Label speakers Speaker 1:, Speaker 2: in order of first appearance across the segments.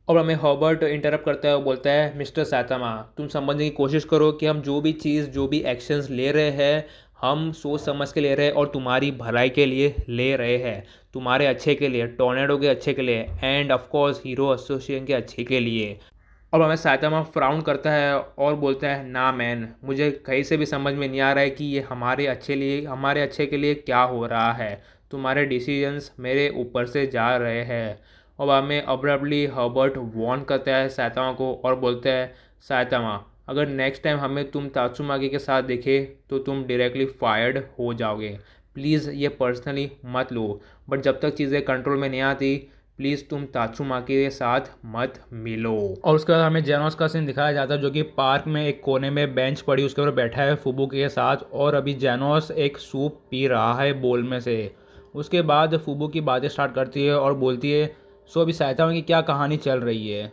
Speaker 1: और हमें Hobart interrupt करता है और बोलता है, मिस्टर सैतामा, तुम समझने की कोशिश करो कि हम जो भी चीज़ जो भी एक्शंस ले रहे हैं, हम सोच समझ के ले रहे हैं और तुम्हारी भलाई के लिए ले रहे हैं, तुम्हारे अच्छे के लिए, टोर्नेडो के अच्छे के लिए, end of course hero association के अच्छे के लिए। और हमें साइतामा फ्राउन करता है और बोलता है, ना मैन, मुझे कहीं से भी समझ में नहीं आ रहा है कि ये हमारे अच्छे के लिए क्या हो रहा है। तुम्हारे डिसीजंस मेरे ऊपर से जा रहे हैं। और हमें अब्रप्टली हर्बर्ट वॉर्न करता है साइतामा को और बोलता है, साइतामा, अगर नेक्स्ट टाइम हमें तुम तात्सुमागी के साथ देखे तो तुम डायरेक्टली फायर्ड हो जाओगे। प्लीज़ ये पर्सनली मत लो, बट जब तक चीज़ें कंट्रोल में नहीं आती, प्लीज़ तुम तात्सुमाकी के साथ मत मिलो। और उसके बाद हमें जेनोस का सीन दिखाया जाता है, जो कि पार्क में एक कोने में बेंच पड़ी उसके ऊपर बैठा है फुबुकी के साथ, और अभी जेनोस एक सूप पी रहा है बोल में से। उसके बाद फुबुकी बातें स्टार्ट करती है और बोलती है, सो अभी साइतामा की क्या कहानी चल रही है।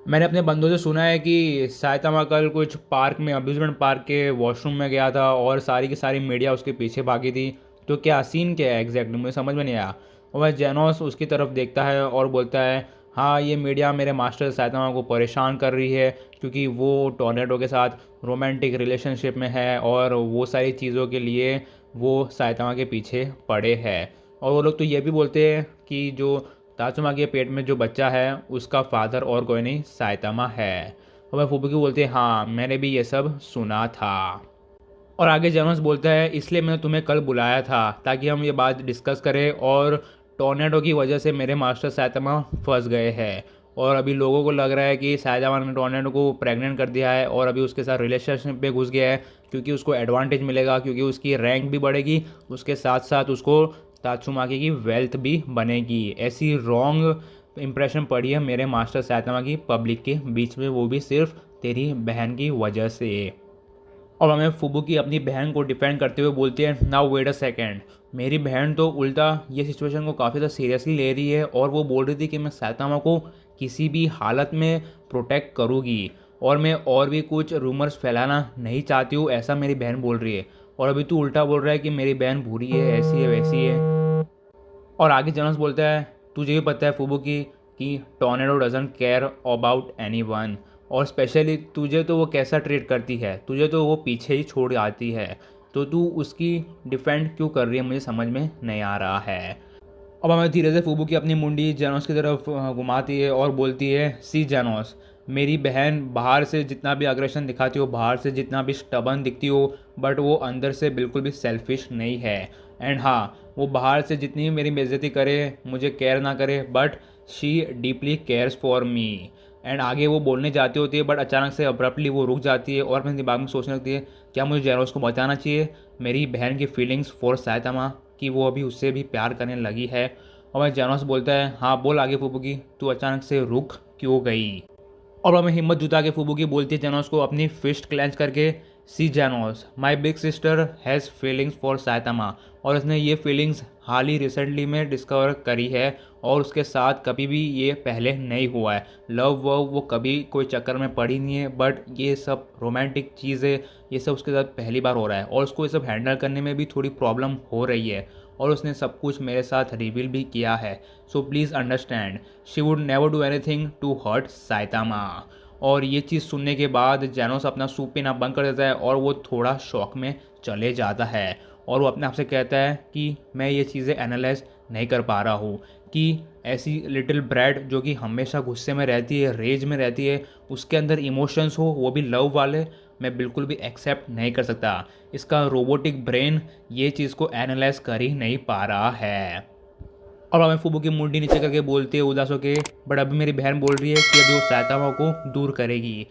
Speaker 1: मैंने अपने बंदों से सुना है कि साइतामा कल कुछ पार्क में, अम्यूजमेंट पार्क के वॉशरूम में गया था और सारी की सारी मीडिया उसके पीछे भागी थी। तो क्या सीन क्या है एग्जैक्टली, मुझे समझ में नहीं आया। और वह जेनोस उसकी तरफ देखता है और बोलता है, हाँ, ये मीडिया मेरे मास्टर साइतामा को परेशान कर रही है क्योंकि वो टोर्नेडो के साथ रोमांटिक रिलेशनशिप में है और वो सारी चीज़ों के लिए वो साइतामा के पीछे पड़े हैं। और वो लोग तो ये भी बोलते हैं कि जो तात्सुमा के पेट में जो बच्चा है उसका फादर और कोई नहीं, साइतामा है। और वह फुबुकी बोलते हैं, हाँ, मैंने भी ये सब सुना था। और आगे जेनोस बोलता है, इसलिए मैंने तुम्हें कल बुलाया था ताकि हम ये बात डिस्कस करें, और टोर्नेडो की वजह से मेरे मास्टर साइतामा फंस गए हैं और अभी लोगों को लग रहा है कि साइतामा ने टोर्नेडो को प्रेग्नेंट कर दिया है और अभी उसके साथ रिलेशनशिप पे घुस गया है क्योंकि उसको एडवांटेज मिलेगा, क्योंकि उसकी रैंक भी बढ़ेगी, उसके साथ साथ उसको तात्सुमाकी की वेल्थ भी बनेगी। ऐसी रॉन्ग इंप्रेशन पड़ी है मेरे मास्टर साइतामा की पब्लिक के बीच में, वो भी सिर्फ तेरी बहन की वजह से। और हमें फुबुकी अपनी बहन को डिफेंड करते हुए बोलती है, नाउ वेट अ सेकेंड, मेरी बहन तो उल्टा ये सिचुएशन को काफ़ी ज़्यादा सीरियसली ले रही है और वो बोल रही थी कि मैं साइतामा को किसी भी हालत में प्रोटेक्ट करूँगी और मैं और भी कुछ रूमर्स फैलाना नहीं चाहती हूँ, ऐसा मेरी बहन बोल रही है। और अभी तू उल्टा बोल रहा है कि मेरी बहन बुरी है, ऐसी है, वैसी है। और आगे जनस बोलता है, तुझे भी पता है फुबुकी कि tornado doesn't care about anyone, और स्पेशली तुझे तो वो कैसा ट्रीट करती है, तुझे तो वो पीछे ही छोड़ आती है, तो तू उसकी डिफेंड क्यों कर रही है, मुझे समझ में नहीं आ रहा है। अब हमें धीरे से फूबू की अपनी मुंडी जेनोस की तरफ घुमाती है और बोलती है, सी जेनोस, मेरी बहन बाहर से जितना भी अग्रेशन दिखाती हो, बाहर से जितना भी स्टबन दिखती हो, बट वो अंदर से बिल्कुल भी सेल्फिश नहीं है। एंड हाँ, वो बाहर से जितनी भी मेरी बेइज्जती करे, मुझे केयर ना करे, but she deeply cares for me. And आगे वो बोलने जाती होती है बट अचानक से अब्रप्टली वो रुक जाती है और अपने दिमाग में सोचने लगती है, क्या मुझे जेनोस को बताना चाहिए मेरी बहन की फीलिंग्स फॉर साइतामा, कि वो अभी उससे भी प्यार करने लगी है। और वह जेनोस बोलता है, हाँ बोल आगे फुबुकी, तू अचानक से रुक क्यों गई। और वह हिम्मत जुटा के फुबुकी बोलती है जेनोस को अपनी फिस्ट क्लेंच करके, see Genos, my big sister has feelings for Saitama, और उसने ये फीलिंग्स हाल ही रिसेंटली में डिस्कवर करी है और उसके साथ कभी भी ये पहले नहीं हुआ है। लव वव वो कभी कोई चक्कर में पड़ी नहीं है, बट ये सब रोमांटिक चीज़ें, ये सब उसके साथ पहली बार हो रहा है और उसको ये सब हैंडल करने में भी थोड़ी प्रॉब्लम हो रही है और उसने सब कुछ मेरे साथ रिवील भी किया है। So please understand, she would never do anything to hurt Saitama. और ये चीज़ सुनने के बाद जेनोस अपना सूप पीना बंद कर देता है और वो थोड़ा शॉक में चले जाता है और वो अपने आप से कहता है कि मैं ये चीज़ें एनालाइज नहीं कर पा रहा हूँ कि ऐसी लिटिल ब्रैड जो कि हमेशा गुस्से में रहती है, रेज में रहती है, उसके अंदर इमोशंस हो, वो भी लव वाले, मैं बिल्कुल भी एक्सेप्ट नहीं कर सकता। इसका रोबोटिक ब्रेन ये चीज़ को एनालाइज कर ही नहीं पा रहा है। और हमें फूबू की मुंडी नीचे करके बोलते हैं उदास होके, बट अभी मेरी बहन बोल रही है कि अभी वो साइतामा को दूर करेगी।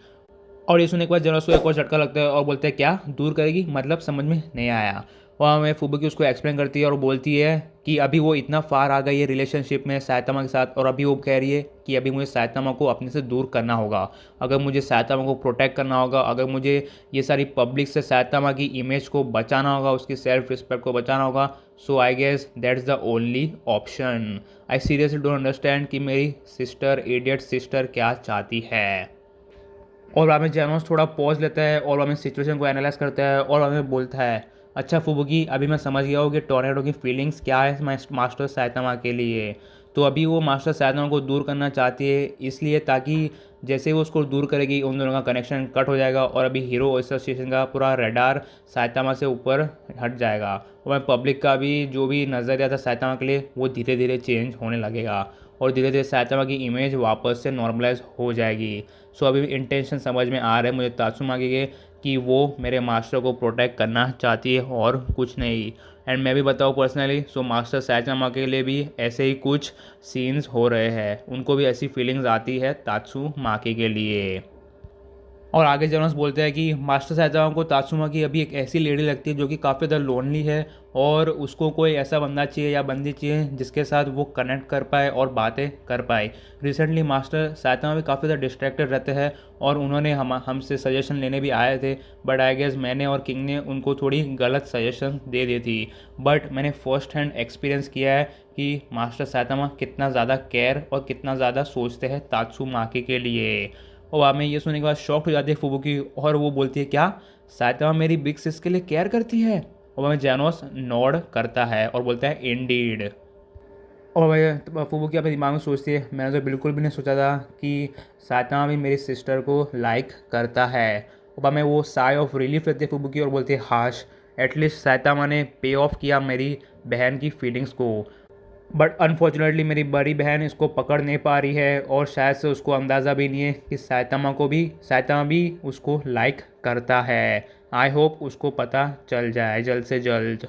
Speaker 1: और ये सुनने के बाद जनरल को एक और झटका लगता है और बोलते हैं, क्या दूर करेगी, मतलब समझ में नहीं आया। वहाँ मैं फुबुकी उसको एक्सप्लेन करती है और बोलती है कि अभी वो इतना फार आ गई है रिलेशनशिप में साइतामा के साथ और अभी वो कह रही है कि अभी मुझे साइतामा को अपने से दूर करना होगा। अगर मुझे साइतामा को प्रोटेक्ट करना होगा, अगर मुझे ये सारी पब्लिक से साइतामा की इमेज को बचाना होगा, उसकी सेल्फ रिस्पेक्ट को बचाना होगा, so I guess that's the only option. I seriously don't understand कि मेरी सिस्टर, इडियट सिस्टर, क्या चाहती है। और वहाँ में जेनोस थोड़ा पॉज लेता है और वहाँ में सिचुएशन को एनालाइज करता है और वहाँ में बोलता है, अच्छा फुबुकी, अभी मैं समझ गया हूँ कि टोर्नेडो की फीलिंग्स क्या है मास्टर साइतामा के लिए। तो अभी वो मास्टर साइतामा को दूर करना चाहती है, इसलिए ताकि जैसे वो उसको दूर करेगी उन दोनों का कनेक्शन कट हो जाएगा और अभी हीरो एसोसिएशन का पूरा रडार साइतामा से ऊपर हट जाएगा और पब्लिक का भी जो भी नज़रिया था साइतामा के लिए वो धीरे धीरे चेंज होने लगेगा और धीरे धीरे साइतामा की इमेज वापस से नॉर्मलाइज हो जाएगी। सो अभी इंटेंशन समझ में आ रहे हैं मुझे तात्सुमाकी के कि वो मेरे मास्टर को प्रोटेक्ट करना चाहती है और कुछ नहीं। एंड मैं भी बताऊँ पर्सनली, सो मास्टर साइतामा के लिए भी ऐसे ही कुछ सीन्स हो रहे हैं, उनको भी ऐसी फीलिंग्स आती है तात्सुमाकी के लिए। और आगे जनोस बोलते हैं कि मास्टर साइतामा को तात्सुमाकी अभी एक ऐसी लेडी लगती है जो कि काफ़ी ज़्यादा लोनली है और उसको कोई ऐसा बंदा चाहिए या बंदी चाहिए जिसके साथ वो कनेक्ट कर पाए और बातें कर पाए। रिसेंटली मास्टर साइतामा भी काफ़ी ज़्यादा डिस्ट्रैक्टेड रहते हैं और उन्होंने हमसे सजेशन लेने भी आए थे, बट आई गेस मैंने और किंग ने उनको थोड़ी गलत सजेशन दे दी थी। बट मैंने फर्स्ट हैंड एक्सपीरियंस किया है कि मास्टर साइतामा कितना ज़्यादा केयर और कितना ज़्यादा सोचते हैं तात्सुमाकी के लिए। और बाद में ये सुनने के बाद शॉक्ट हो जाती है फुबुकी और वो बोलती है क्या साइतामा मेरी बिग सिस के लिए केयर करती है। और बाद में जानोस नॉड करता है और बोलता है इंडीड। और भाई फुबुकी अपने दिमाग में सोचती है मैंने तो बिल्कुल भी नहीं सोचा था कि साइतामा भी मेरी सिस्टर को लाइक करता है। और बाद में वो साई ऑफ रिलीफ लेती है फुबुकी और बोलती है हाश एटलीस्ट साइतामा ने पे ऑफ किया मेरी बहन की फीलिंग्स को। बट अनफॉर्चुनेटली मेरी बड़ी बहन इसको पकड़ नहीं पा रही है और शायद से उसको अंदाज़ा भी नहीं है कि साइतामा भी उसको लाइक करता है। आई होप उसको पता चल जाए जल्द से जल्द।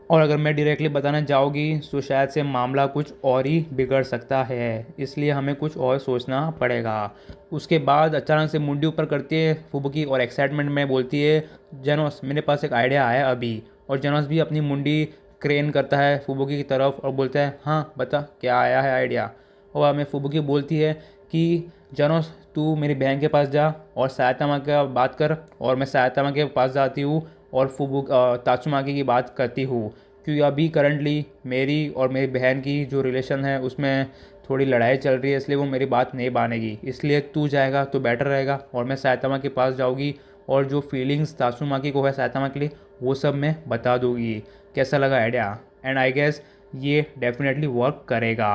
Speaker 1: और अगर मैं डायरेक्टली बताना जाऊँगी तो शायद से मामला कुछ और ही बिगड़ सकता है, इसलिए हमें कुछ और सोचना पड़ेगा। उसके बाद अचानक से मुंडी ऊपर करती है फुबुकी और एक्साइटमेंट में बोलती है जेनोस मेरे पास एक आइडिया आया अभी। और जेनोस भी अपनी मुंडी क्रेन करता है फुबुकी की तरफ और बोलता है हाँ बता क्या आया है आइडिया। और हमें फुबुकी बोलती है कि जेनोस तू मेरी बहन के पास जा और साइतामा का बात कर और मैं साइतामा के पास जाती हूँ और तात्सुमाकी की बात करती हूँ क्योंकि अभी करंटली मेरी और मेरी बहन की जो रिलेशन है उसमें थोड़ी लड़ाई चल रही है, इसलिए वो मेरी बात नहीं मानेगी, इसलिए तू जाएगा तो बेटर रहेगा और मैं साइतामा के पास जाऊँगी और जो फीलिंग्स तात्सुमाकी को है साइतामा के लिए वो सब मैं बता दूँगी। कैसा लगा आइडिया? एंड आई गेस ये डेफिनेटली वर्क करेगा।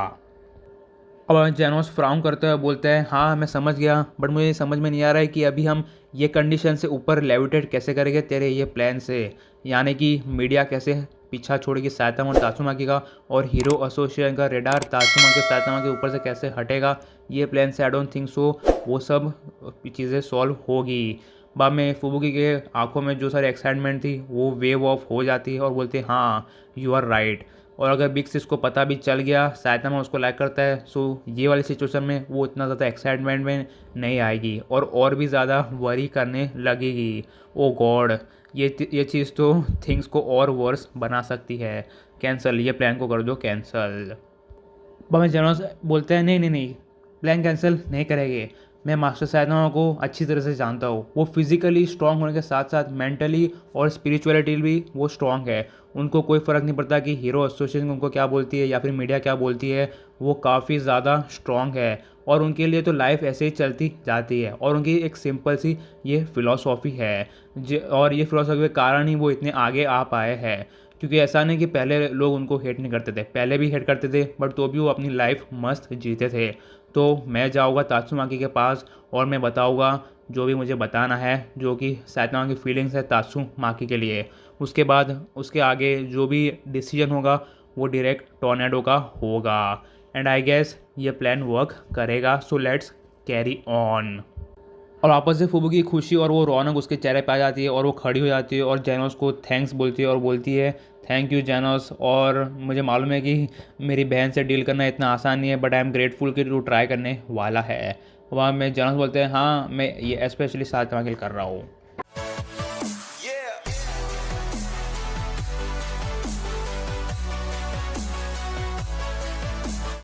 Speaker 1: अब जेनोस फ्राउन करते हुए बोलते हैं हाँ मैं समझ गया, बट मुझे समझ में नहीं आ रहा है कि अभी हम ये कंडीशन से ऊपर लेविटेट कैसे करेंगे तेरे ये प्लान से, यानी कि मीडिया कैसे पीछा छोड़ेगी साइतामा और तात्सुमाकी का और हीरो एसोसिएशन का रेडार तात्सुमाकी और साइतामा के ऊपर से कैसे हटेगा ये प्लान से। आई डोंट थिंक सो वो सब चीज़ें सॉल्व होगी। बाद में फुबुकी के आंखों में जो सारी एक्साइटमेंट थी वो वेव ऑफ हो जाती है और बोलते हैं हाँ यू आर राइट। और अगर बिग सिस को पता भी चल गया साइतामा उसको लाइक करता है सो ये वाली सिचुएशन में वो इतना ज़्यादा एक्साइटमेंट में नहीं आएगी और भी ज़्यादा वरी करने लगेगी। ओ गॉड ये चीज़ तो थिंग्स को और वर्स बना सकती है। कैंसल, ये प्लान को कर दो कैंसल। बाद जनरल बोलते हैं नहीं नहीं नहीं प्लान कैंसिल नहीं करेंगे, मैं मास्टर साइतामा को अच्छी तरह से जानता हूँ, वो फिज़िकली स्ट्रांग होने के साथ साथ मेंटली और स्पिरिचुअलिटी भी वो स्ट्रांग है। उनको कोई फ़र्क नहीं पड़ता कि हीरो एसोसिएशन उनको क्या बोलती है या फिर मीडिया क्या बोलती है, वो काफ़ी ज़्यादा स्ट्रांग है और उनके लिए तो लाइफ ऐसे ही चलती जाती है और उनकी एक सिंपल सी ये फ़िलॉसॉफ़ी है और ये फ़िलॉसॉफ़ी के कारण ही वो इतने आगे आ पाए हैं। क्योंकि ऐसा नहीं कि पहले लोग उनको हेट नहीं करते थे, पहले भी हेट करते थे बट तो भी वो अपनी लाइफ मस्त जीते थे। तो मैं जाऊँगा तात्सुमाकी के पास और मैं बताऊँगा जो भी मुझे बताना है, जो कि साइतामा की फीलिंग्स है तात्सुमाकी के लिए। उसके बाद उसके आगे जो भी डिसीजन होगा वो डायरेक्ट टॉर्नेडो का होगा। एंड आई गेस ये प्लान वर्क करेगा, सो लेट्स कैरी ऑन। और वापस से फुबुकी की खुशी और वो रौनक उसके चेहरे पे आ जाती है और वो खड़ी हो जाती है और जेनोस को थैंक्स बोलती है और बोलती है थैंक यू जेनोस, और मुझे मालूम है कि मेरी बहन से डील करना इतना आसान नहीं है बट आई एम ग्रेटफुल कि तू ट्राई करने वाला है। वहाँ में जेनोस बोलते हैं हाँ मैं ये स्पेशली साइतामा के लिए कर रहा हूँ।